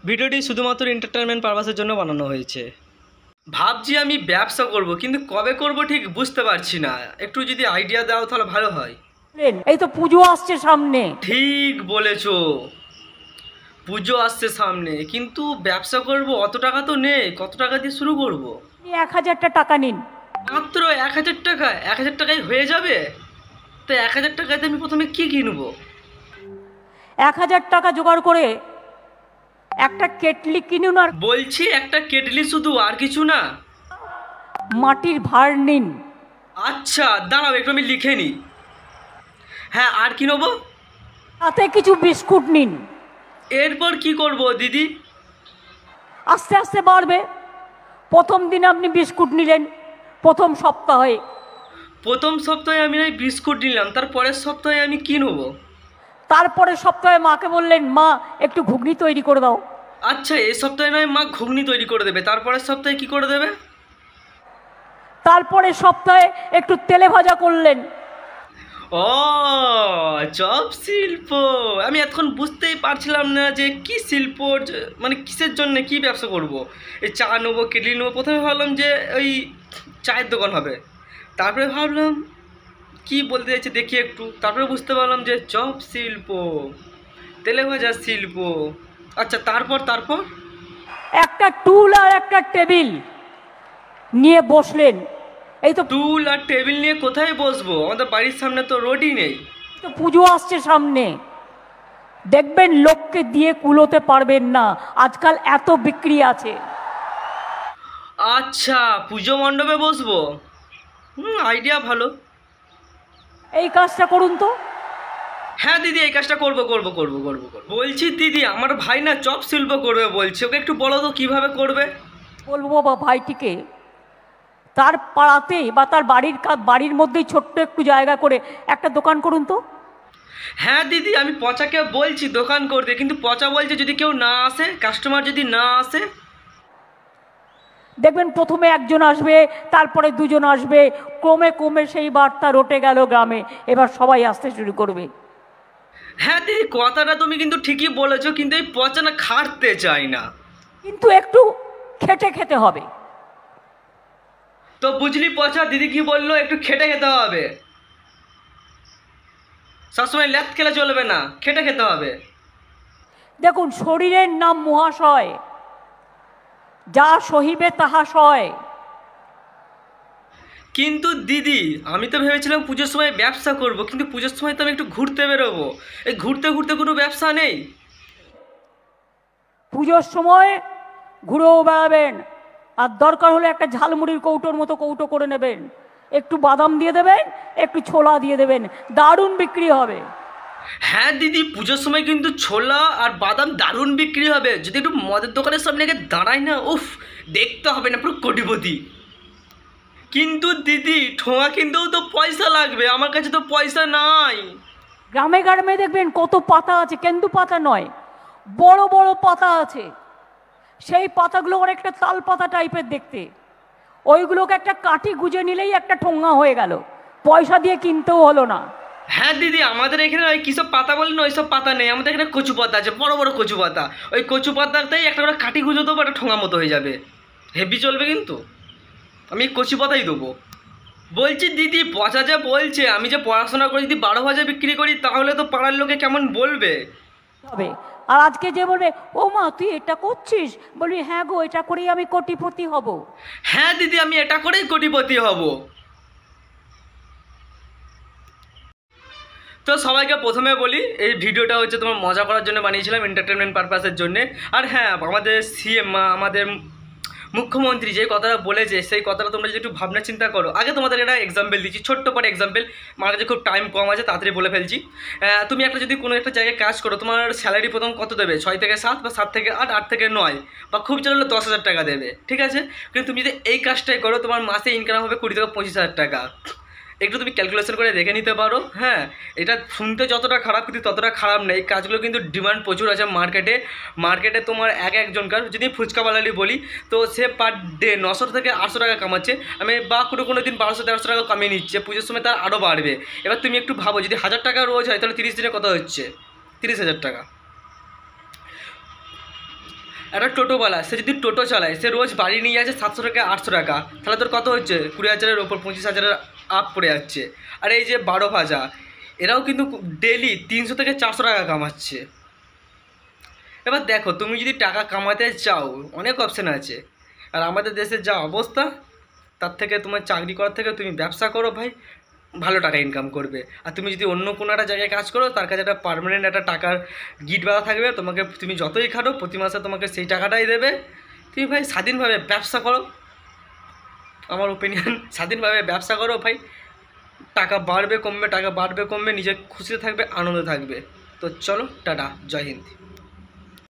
ভিডিওটি শুধুমাত্র এন্টারটেনমেন্ট পারপাসের জন্য বানানো হয়েছে। ভাবছি আমি ব্যবসা করব, কিন্তু কবে করব ঠিক বুঝতে পারছি না। একটু যদি আইডিয়া দাও তাহলে ভালো হয়। এই তো পুজো আসছে সামনে। ঠিক বলেছো, পুজো আসছে সামনে, কিন্তু ব্যবসা করব অত টাকা তো নেই। কত টাকা দিয়ে শুরু করব? 1000টা টাকা নিন। মাত্র 1000 টাকা? 1000 টাকায় হয়ে যাবে? তো 1000 টাকাতে আমি প্রথমে কি কিনবো? 1000 টাকা জোগাড় করে একটা কেটলি কিনুন। আর বলছি একটা কেটলি শুধু, আর কিছু না? মাটির ভাঁড় নিন। আচ্ছা দাঁড়াও, একটু আমি লিখে নিই। হ্যাঁ, আর কি নেবো? তাতে কিছু বিস্কুট নিন। এরপর কি করব দিদি? আস্তে আস্তে বাড়বে। প্রথম দিন আপনি বিস্কুট নিলেন, প্রথম সপ্তাহে। প্রথম সপ্তাহে আমি এই বিস্কুট নিলাম, তার পরের সপ্তাহে আমি কি নেবো? তারপরে সপ্তাহে মাকে বললেন, মা একটু ঘুগনি তৈরি করে দাও। আচ্ছা, এই সপ্তাহে নয় মা ঘুগনি তৈরি করে দেবে, তারপরের সপ্তাহে কি করে দেবে? তারপরে সপ্তাহে একটু তেলে ভাজা করলেন। ও, চপ শিল্প। আমি এতক্ষণ বুঝতেই পারছিলাম না যে কি শিল্প, মানে কিসের জন্য কি ব্যবসা করব। এই চা নেবো, কেটলি নেবো। প্রথমে ভাবলাম যে ওই চায়ের দোকান হবে, তারপরে ভাবলাম কি বলতে চাইছে দেখি একটু, তারপরে বুঝতে পারলাম যে চপ শিল্প, তেলে ভাজা শিল্প। আচ্ছা, তারপর তারপর একটা টুল আর একটা টেবিল নিয়ে বসলেন। এই তো টুল আর টেবিল নিয়ে কোথায় বসবো? আমাদের বাড়ির সামনে তো রোডই নেই। পুজো আসছে সামনে, দেখবেন লোককে দিয়ে কুলোতে পারবেন না, আজকাল এত বিক্রি আছে। আচ্ছা, পুজো মণ্ডপে বসবো। আইডিয়া ভালো। এই কাজটা করুন তো। হ্যাঁ দিদি, এই কাজটা করবো করবো করবো করবো করবো। বলছি দিদি, আমার ভাই না চপ শিল্প করবে বলছে, ওকে একটু বলো তো কিভাবে করবে। বলবো বাবা ভাইটিকে, তার পাড়াতেই বা তার বাড়ির মধ্যেই ছোট্ট একটু জায়গা করে একটা দোকান করুন তো। হ্যাঁ দিদি, আমি পচাকে বলছি দোকান করতে, কিন্তু পচা বলছে যদি কেউ না আসে, কাস্টমার যদি না আসে। দেখবেন প্রথমে একজন আসবে, তারপরে দুজন আসবে, ক্রমে ক্রমে সেই বার্তা রটে গেল গ্রামে। এবার সবাই আসতে শুরু করবে। হ্যাঁ দিদি, কথাটা তুমি কিন্তু ঠিকই বলেছো, কিন্তু এই পচা না খাটতে চাই না। কিন্তু একটু খেটে খেতে হবে। তো বুঝলি পচা, দিদি কি বললো, একটু খেটে খেতে হবে। সবসময় ল্যাথ খেলে চলবে না, খেটে খেতে হবে। দেখুন, শরীরের নাম মহাশয়, যা সহিবে তাহা সয়। কিন্তু দিদি, আমি তো ভেবেছিলাম পুজোর সময় ব্যবসা করব, কিন্তু পুজোর সময় তো আমি একটু ঘুরতে বেরোবো। এই ঘুরতে ঘুরতে কোনো ব্যবসা নেই? পুজোর সময় ঘুরেও বেড়াবেন, আর দরকার হলে একটা ঝালমুড়ির কৌটোর মতো কৌটো করে নেবেন, একটু বাদাম দিয়ে দেবেন, একটু ছোলা দিয়ে দেবেন, দারুণ বিক্রি হবে। হ্যাঁ দিদি, পুজোর সময় কিন্তু ছোলা আর বাদাম দারুণ বিক্রি হবে। যদি একটু মদের দোকানের সামনে গিয়ে দাঁড়াই না, উফ, দেখতে হবে না, পুরো কোটিপতি। কিন্তু দিদি, ঠোঙা কিনতেও তো পয়সা লাগবে, আমার কাছে তো পয়সা নাই। গ্রামে গ্রামে দেখবেন কত পাতা আছে, কেন্দু পাতা নয়, বড় বড় পাতা আছে। সেই পাতাগুলো অনেকটা তাল পাতা টাইপের দেখতে, ওইগুলোকে একটা কাঠি গুজে নিলেই একটা ঠোঙা হয়ে গেল, পয়সা দিয়ে কিনতেও হলো না। হ্যাঁ দিদি, আমাদের এখানে ওই কিসব পাতা বলেন, ওইসব পাতা নেই। আমাদের এখানে কচু পাতা আছে, বড় বড় কচু পাতা। ওই কচু পাতাতেই একটা করে কাঠি গুঁজো দেবো, একটা ঠোঙা মতো হয়ে যাবে। হেভি চলবে কিন্তু। আমি কচু পাতাই দেবো। বলছি দিদি, পচা যে বলছে আমি যে পড়াশোনা করে যদি 12 বাজার বিক্রি করি, তাহলে তো পাড়ার লোকে কেমন বলবে। হবে। আর আজকে যে বলবে, ও মা তুই এটা করছিস, বলবি হ্যাঁ গো, এটা করেই আমি কোটিপতি হব। হ্যাঁ দিদি, আমি এটা করেই কোটিপতি হব। তো সবাইকে প্রথমে বলি, এই ভিডিওটা হচ্ছে তোমার মজা করার জন্য বানিয়েছিলাম, এন্টারটেনমেন্ট পারপাসের জন্য। আর হ্যাঁ, আমাদের সিএম, আমাদের মুখ্যমন্ত্রী যে কথাটা বলেছে, সেই কথাটা তোমরা যদি একটু ভাবনা চিন্তা করো। আগে তোমাদের একটা এক্সাম্পল দিচ্ছি, ছোট্ট পরে এক্সাম্পল। আমার কাছে খুব টাইম কম আছে, তাড়াতাড়ি বলে ফেলছি। তুমি একটা যদি কোনো একটা জায়গায় কাজ করো, তোমার স্যালারি প্রথম কত দেবে? 6 থেকে 7 বা 7 থেকে 8, 8 থেকে 9, বা খুব চলে 10,000 টাকা দেবে, ঠিক আছে? কিন্তু তুমি যদি এই কাজটাই করো, তোমার মাসে ইনকাম হবে 20 থেকে 25,000 টাকা। একটু তুমি ক্যালকুলেশন করে দেখে নিতে পারো। হ্যাঁ, এটা শুনতে যতটা খারাপ, কিন্তু ততটা খারাপ নেই। এই কাজগুলো কিন্তু ডিমান্ড প্রচুর আছে মার্কেটে। মার্কেটে তোমার একজনকার যদি ফুচকাওয়ালালি বলি, তো সে পার ডে 900 থেকে 800 টাকা কামাচ্ছে। বা কোনো দিন 1200-1300 টাকা কামিয়ে নিচ্ছে। পুজোর সময় তার আরও বাড়বে। এবার তুমি একটু ভাবো, যদি 1000 টাকা রোজ হয়, তাহলে 30 দিনে কত হচ্ছে? 30,000 টাকা। একটা টোটোওয়ালা, সে যদি টোটো চালায়, সে রোজ বাড়ি নিয়ে যাচ্ছে 700 টাকা 800 টাকা, তাহলে তোর কত হচ্ছে? 20,000-এর ওপর, 25,000-এর আপ পড়ে যাচ্ছে। আর এই যে 12 ভাজা, এরাও কিন্তু ডেলি 300 থেকে 400 টাকা কামাচ্ছে। এবার দেখো, তুমি যদি টাকা কামাতে চাও, অনেক অপশান আছে। আর আমাদের দেশের যা অবস্থা, তার থেকে তোমার চাকরি করার থেকে তুমি ব্যবসা করো ভাই, ভালো টাকা ইনকাম করবে। আর তুমি যদি অন্য কোনো একটা জায়গায় কাজ করো, তার কাছে একটা পার্মানেন্ট একটা টাকার গিট বাঁধা থাকবে, তোমাকে তুমি যতই খাটো প্রতি মাসে তোমাকে সেই টাকাটাই দেবে। তুমি ভাই স্বাধীনভাবে ব্যবসা করো, আমার ওপিনিয়ন, স্বাধীনভাবে ব্যবসা করো ভাই। টাকা বাড়বে কমবে, টাকা বাড়বে কমবে, নিজে খুশিতে থাকবে, আনন্দে থাকবে। তো চলো, টাটা, জয় হিন্দ।